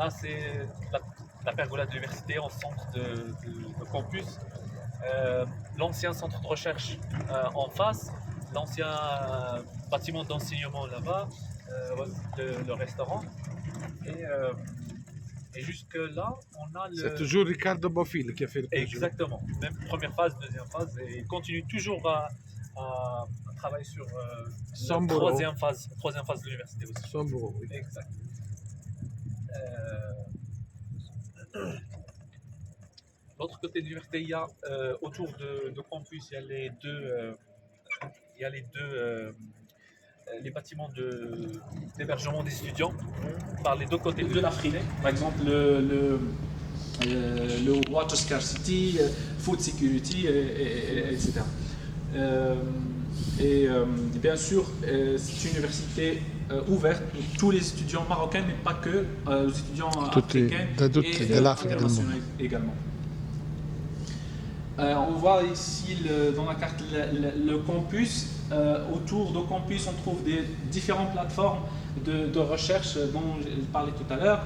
là, c'est la pergola de l'université en centre de campus. L'ancien centre de recherche en face, l'ancien bâtiment d'enseignement là-bas, le restaurant. Et jusque là, on a C'est toujours Riccardo Bofill qui a fait le projet. Exactement. Même première phase, deuxième phase, et il continue toujours à travailler sur la troisième phase de l'université aussi. Samboro, oui. Exact. L'autre côté de l'université, il y a autour de campus, il y a les bâtiments d'hébergement des étudiants par les deux côtés de l'Afrique. Par exemple, le water scarcity, food security, etc. Bien sûr, c'est une université ouverte pour tous les étudiants marocains, mais pas que, aux étudiants africains et internationaux également. On voit ici dans la carte le campus. Autour du campus, on trouve des différentes plateformes de recherche dont je parlais tout à l'heure.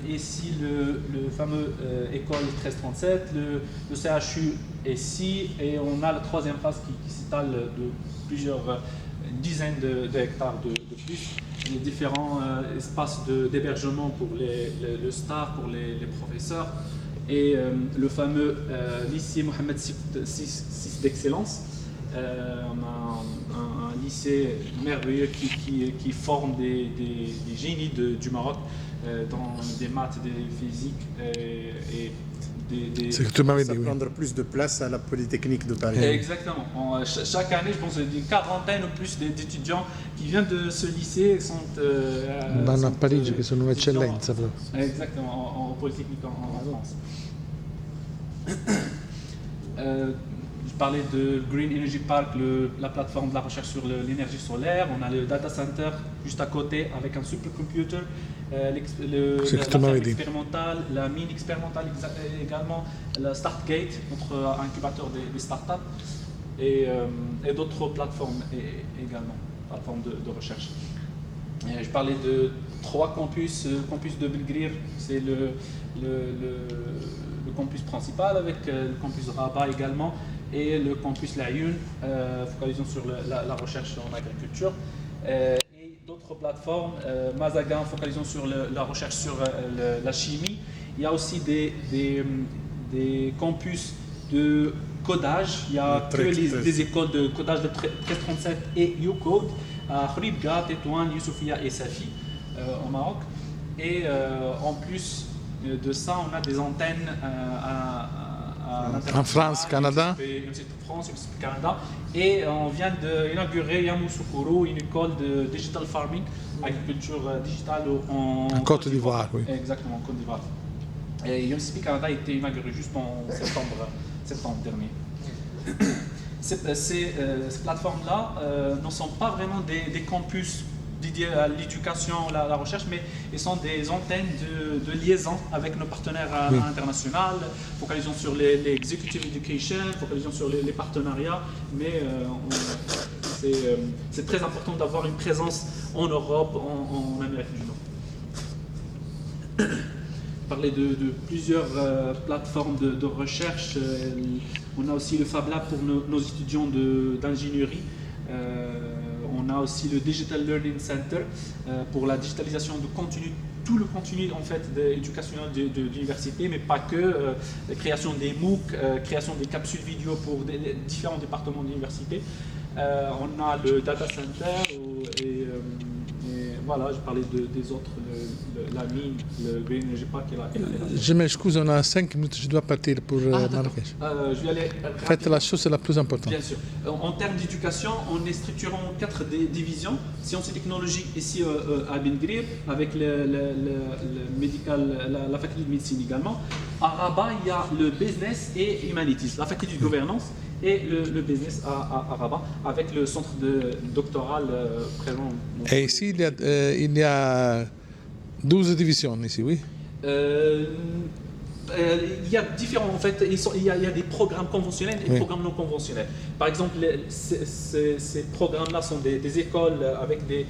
Ici, le fameux école 1337, le CHU est ici, et on a la troisième phase qui s'étale de plusieurs dizaines d'hectares de plus. Les différents espaces d'hébergement pour le staff, pour les professeurs. Et le fameux lycée Mohamed VI d'excellence, on a un lycée merveilleux qui forme des génies du Maroc dans des maths, des physiques et C'est que tu m'avais dit, oui. Prendre plus de place à la Polytechnique de Paris. Exactement. Chaque année, je pense d'une quarantaine ou plus d'étudiants qui viennent de ce lycée sont vanno a Parigi, che sono un'eccellenza. Exactement, en Polytechnique en France. Je parlais de Green Energy Park, la plateforme de la recherche sur l'énergie solaire. On a le data center juste à côté avec un supercomputer, la ferme expérimentale, la mine expérimentale également, la StartGate, notre incubateur des startups, et d'autres plateformes également, plateformes de recherche. Je parlais de 3 campus. Le campus de Belgrir, c'est le campus principal, avec le campus Rabat également, et le campus Laayoune, focalisant sur la recherche en agriculture. Et d'autres plateformes, Mazagan, focalisant sur la recherche sur la chimie. Il y a aussi des campus de codage. Il y a des écoles de codage de 1337 et UCode à Khouribga, Tétouan, Youssoufia et Safi au Maroc. Et en plus de ça, on a des antennes en France, Canada. France, Canada. Et on vient d'inaugurer Yamoussoukro, une école de digital farming, agriculture digitale en Côte d'Ivoire. Oui. Exactement, en Côte d'Ivoire. Et UMCP Canada a été inauguré juste en septembre dernier. Ces plateformes-là ne sont pas vraiment des campus dédiés à l'éducation, la recherche, mais ils sont des antennes de liaison avec nos partenaires internationaux, focalisant sur l'executive education, focalisant sur les partenariats, mais c'est très important d'avoir une présence en Europe, en Amérique du Nord. Parler de plusieurs plateformes de recherche. On a aussi le Fab Lab pour nos étudiants d'ingénierie. On a aussi le Digital Learning Center pour la digitalisation de contenu, tout le contenu en fait éducationnel de l'université, mais pas que, création des MOOC, création des capsules vidéo pour différents départements de l'université. On a le Data Center et voilà, je parlais des autres, la mine, le Green Energy Park et Je m'excuse, on a 5 minutes, je dois partir pour Marrakech. Je vais aller faites la chose la plus importante. Bien sûr. En termes d'éducation, on est structuré en 4 divisions. Sciences et technologies ici à Ben Grir, avec la faculté de médecine également. À Rabat, il y a le business et humanities, la faculté de gouvernance et le business à Rabat, avec le centre doctoral présent. Et ici, il y a 12 divisions, ici, oui. Il y a différents, en fait, il y a des programmes conventionnels et des programmes non conventionnels. Par exemple, ces programmes-là sont des écoles avec des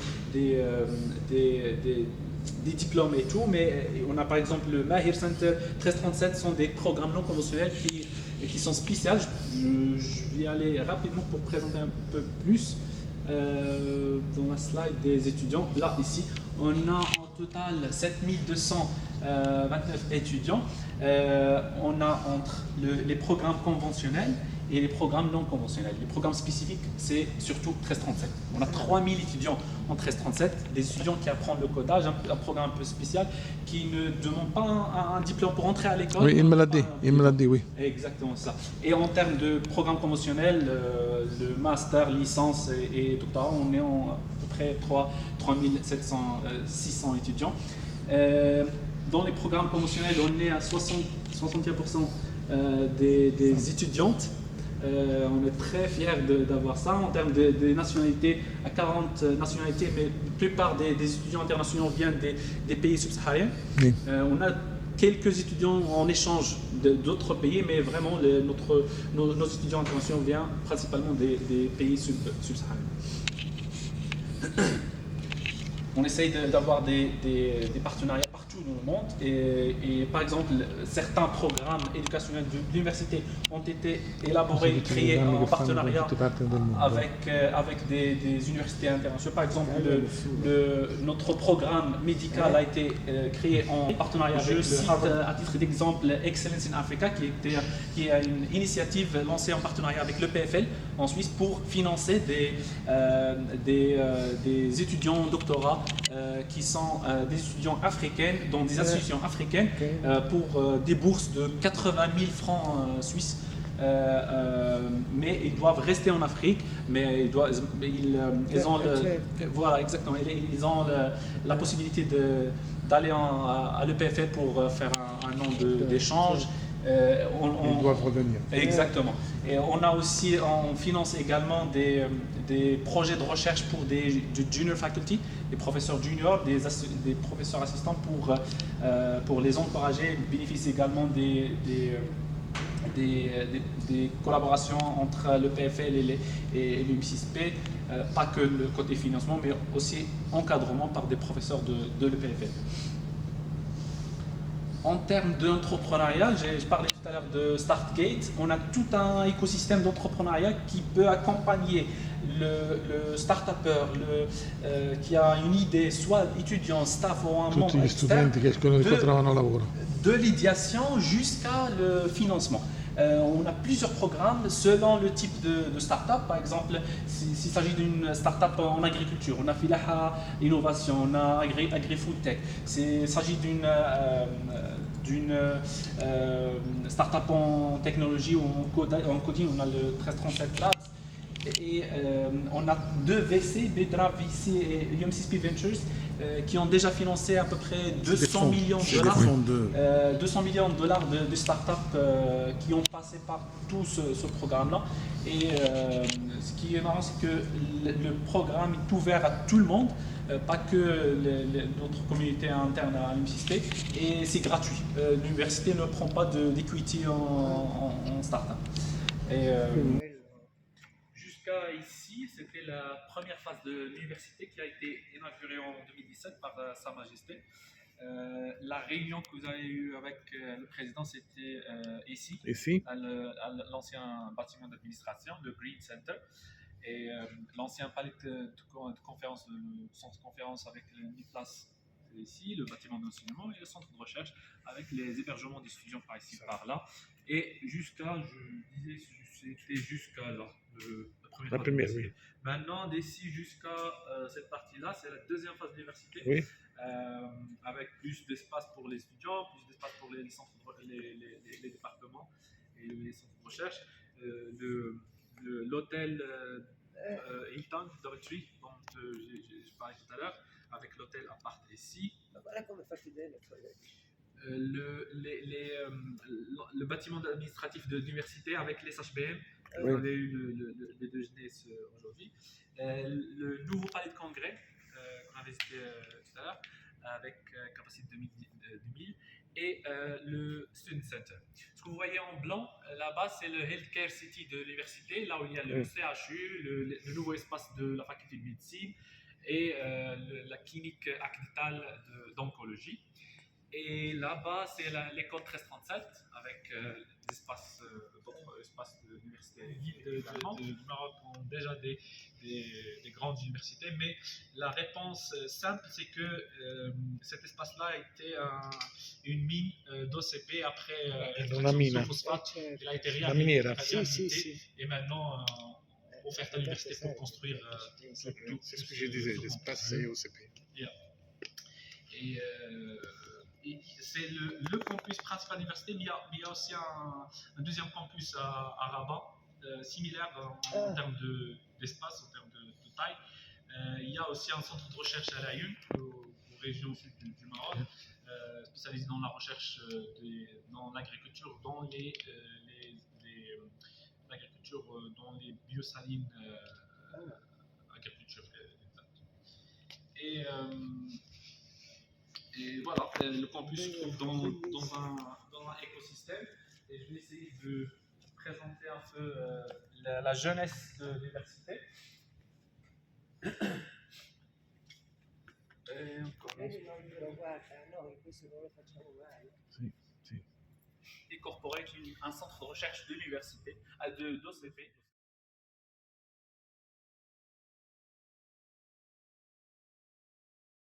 des diplômes et tout, mais on a par exemple le Mahir Center 1337, sont des programmes non conventionnels qui sont spéciaux. Je vais aller rapidement pour présenter un peu plus dans la slide des étudiants. Là, ici, on a en total 7229 étudiants. On a entre les programmes conventionnels et les programmes non conventionnels. Les programmes spécifiques, c'est surtout 1337. On a 3000 étudiants en 1337, des étudiants qui apprennent le codage, un programme un peu spécial, qui ne demande pas un diplôme pour entrer à l'école. Oui, une maladie, oui. Exactement ça. Et en termes de programmes conventionnels, le master, licence et doctorat, on est à peu près 600 étudiants. Dans les programmes conventionnels, on est à 61% des étudiantes. On est très fiers d'avoir ça. En termes de nationalités, à 40 nationalités, mais la plupart des étudiants internationaux viennent des pays subsahariens. Oui. On a quelques étudiants en échange d'autres pays, mais vraiment nos étudiants internationaux viennent principalement des pays subsahariens. On essaye d'avoir des partenariats partout dans le monde et par exemple certains programmes éducationnels de l'université ont été élaborés, créés en partenariat avec des universités internationales. Par exemple, notre programme médical a été créé en partenariat avec à titre d'exemple Excellence in Africa qui est une initiative lancée en partenariat avec le PFL en Suisse pour financer des étudiants en doctorat qui sont des étudiants africains dans des institutions africaines pour des bourses de 80 000 francs suisses. Mais ils doivent rester en Afrique, mais ils ont voilà, exactement, ils ont la possibilité d'aller à l'EPFL pour faire un an d'échange. Ils doivent revenir. Exactement. Et on finance également des projets de recherche pour des junior faculty, des professeurs juniors, des professeurs assistants pour les encourager, bénéficier également des collaborations entre le PFL et l'UMCSP, pas que le côté financement, mais aussi encadrement par des professeurs de l'EPFL. En termes d'entrepreneuriat, je parlais tout à l'heure de StartGate. On a tout un écosystème d'entrepreneuriat qui peut accompagner le start-upper qui a une idée, soit étudiant, staff ou un membre externe, de l'idéation jusqu'à le financement. On a plusieurs programmes selon le type de start-up. Par exemple, s'il s'agit d'une start-up en agriculture, on a Filaha Innovation, on a AgriFood Tech. S'il s'agit d'une start-up en technologie ou en coding, on a le 1337 Labs. Et on a deux VC, Bedra VC et UMCSP Ventures, qui ont déjà financé à peu près 200 millions de dollars. 200 millions de dollars de startups qui ont passé par tout ce programme-là. Et ce qui est marrant, c'est que le programme est ouvert à tout le monde, pas que notre communauté interne à l'UMCSP, et c'est gratuit. L'université ne prend pas d'equity en startup. Jusqu'à ici, c'était la première phase de l'université qui a été inaugurée en 2017 par Sa Majesté. La réunion que vous avez eue avec le président, c'était ici, à l'ancien bâtiment d'administration, le Green Center, et l'ancien palais de conférence, le centre de conférence avec les places ici, le bâtiment d'enseignement et le centre de recherche avec les hébergements d'étudiants par ici, par là. Et jusqu'à, je disais, c'était jusqu'à là, la première phase. Oui. Maintenant, d'ici jusqu'à cette partie-là, c'est la deuxième phase de l'université, oui. Avec plus d'espace pour les étudiants, plus d'espace pour les départements et les centres de recherche. L'hôtel Hilton Dormitory, dont je parlais tout à l'heure, avec l'hôtel apart ici. Le bâtiment administratif de l'université avec les SHBM. Oui. On a eu les déjeuners aujourd'hui. Le nouveau palais de congrès qu'on a visité tout à l'heure, avec capacité de 2000, et le Student Center. Ce que vous voyez en blanc, là-bas, c'est le Healthcare City de l'université, là où il y a le CHU, le nouveau espace de la faculté de médecine, et la clinique acnitale d'oncologie. Et là-bas, c'est l'école 1337 avec d'autres espaces de l'université du Maroc ont déjà des grandes universités. Mais la réponse simple, c'est que cet espace-là a été une mine d'OCP après mina. phosphate. Il a été La miniera. réhabilité et maintenant offert à l'université pour construire tout. C'est ce que je disais, l'espace et OCP. Yeah. Et c'est le campus principal de l'université, mais il y a aussi un deuxième campus à Rabat, similaire en termes d'espace, en termes de taille. Il y a aussi un centre de recherche à La Lune, aux régions sud du Maroc, spécialisé dans la recherche dans l'agriculture, dans l'agriculture, dans les biosalines, agriculture. Et voilà, le campus se trouve dans un écosystème. Et je vais essayer de présenter un peu la jeunesse de l'université. Incorporer un centre de recherche de l'université, d'OCP.